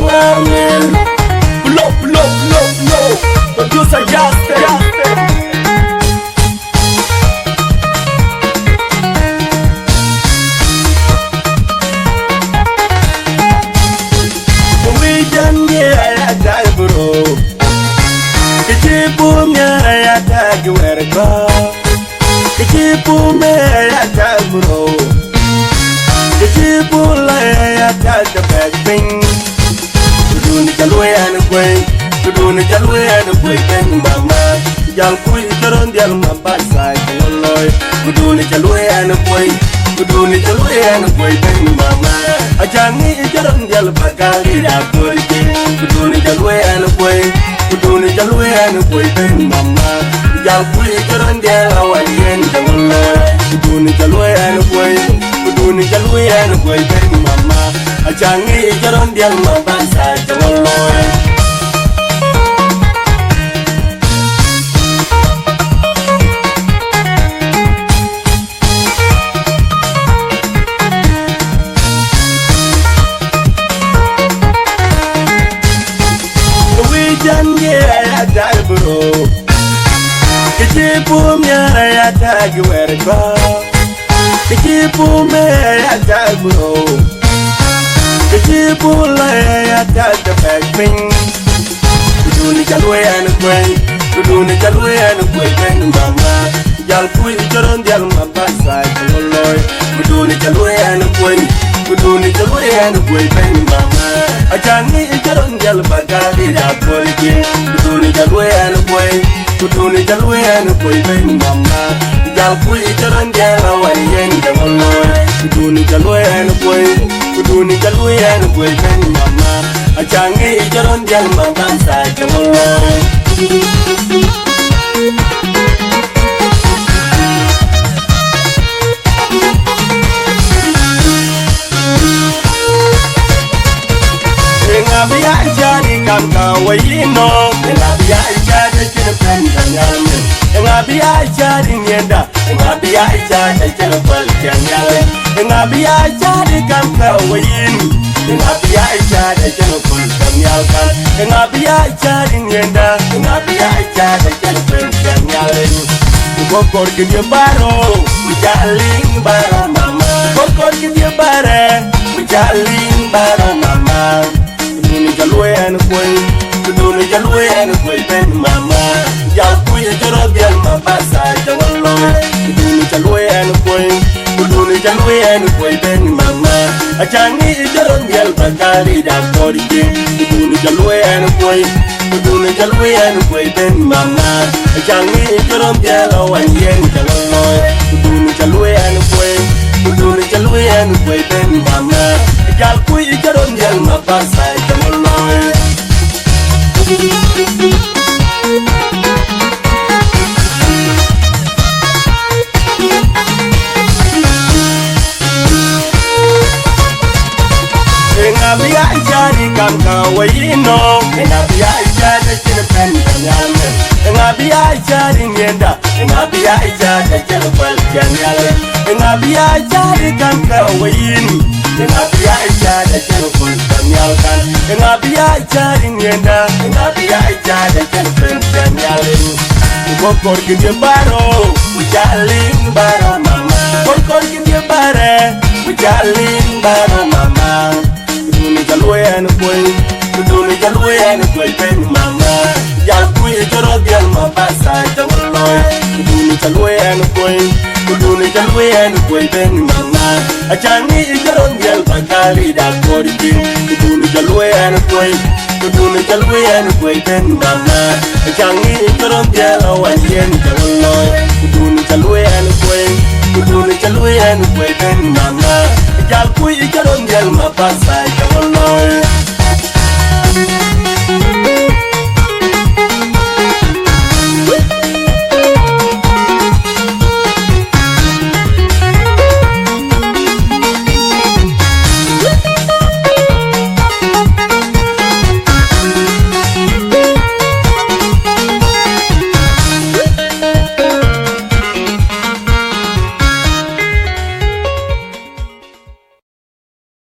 Amiir. Blow. Producer Justin. We done yeah, die bro. Kijibu mya ya tagi werba. Kijibu me ya tagi bro. Kijibu la ya tagi backping. Kuduni jalwe ane kwe. Kuduni jalwe ane kwe ben mama. Jal kui jaron dial mabasa koloy. Kuduni jalwe ane kwe. Kuduni jalwe ane kwe ben mama. Ajani jaron dial bagari da koi. Kuduni jalwe ane kwe. Kuduni jalwe ane kwe ben mama. Jal kui jaron dial awayen koloy. Kuduni jalwe ane kwe. Kuduni jalwe ane kwe ben mama. Ajani jaron dial mabasa koloy. Yeah, die bro. Kijibu mya ya tagi werba. Kijibu me ya tagi bro. Kijibu la ya tagi backping. Kuduni jalwe ane kwe. Kuduni jalwe ane kwe ben mama. Jal kui jaron dial mabasa koloy. Kuduni jalwe ane kwe. Kuduni jalwe ane kwe ben mama. Ajani jaron dial bagari da koi. Kuduni jalwe ane kwe. Kuduni jalwe ane kwe ben mama. Jal kui jaron dial awayen koloy. Kuduni jalwe ane kwe. Kuduni jalwe ane kwe ben mama. Ajani jaron dial mabasa koloy. Ngabia jadi kam kawayino. Ngabia jadi cinapan kanyalme. Ngabia jadi nyenda. Ngabia jadi cinapan kanyalme. Ngabia jadi kam kawayino. Ngabia jadi cinapan kanyalkan. Ngabia jadi nyenda. Ngabia jadi cinapan kanyalme. Kokor kini baro, ujaling baro mama. Kokor kini bare, ujaling baro mama. Kuduni jalwe ane kwe. Kuduni jalwe ane kwe ben mama. Jal kui jaro dial mabasa jawaloy. Kuduni jalwe ane kwe. Kuduni jalwe ane kwe ben mama. Ajani jaro dial bagari da korike. Kuduni jalwe ane kwe. Kuduni jalwe ane kwe ben mama. Ajani jaro dial awayen jawaloy. Kuduni jalwe ane kwe. Kuduni jalwe ane kwe ben mama. Jal kui jaro dial mabasa jawaloy. Ngabia jadi kam kawayino. Ngabia jadi cinapan kanyalme. Ngabia jadi nyenda. Ngabia jadi cinapan kanyalme. Ngabia jadi kam kawayino. Ngabia jadi cinapan kanyalkan. Ngabia jadi nyenda. Ngabia jadi cinapan kanyalme. Kokor kini baro, ujaling baro mama. Kokor kini bare, ujaling baro mama. Kuduni jalwe ane kwe. Kuduni jalwe ane kwe ben mama. Jal kui jaro dial mabasa jawaloy. Kuduni jalwe ane kwe. Kuduni jalwe ane kwe ben mama. Ajani jaro dial bagari da korike. Kuduni jalwe ane kwe. Kuduni jalwe ane kwe ben mama. Ajani jaro dial awayen jawaloy. Kuduni jalwe ane kwe. Kuduni jalwe ane kwe ben mama. Jal kui jaro dial mabasa jawaloy.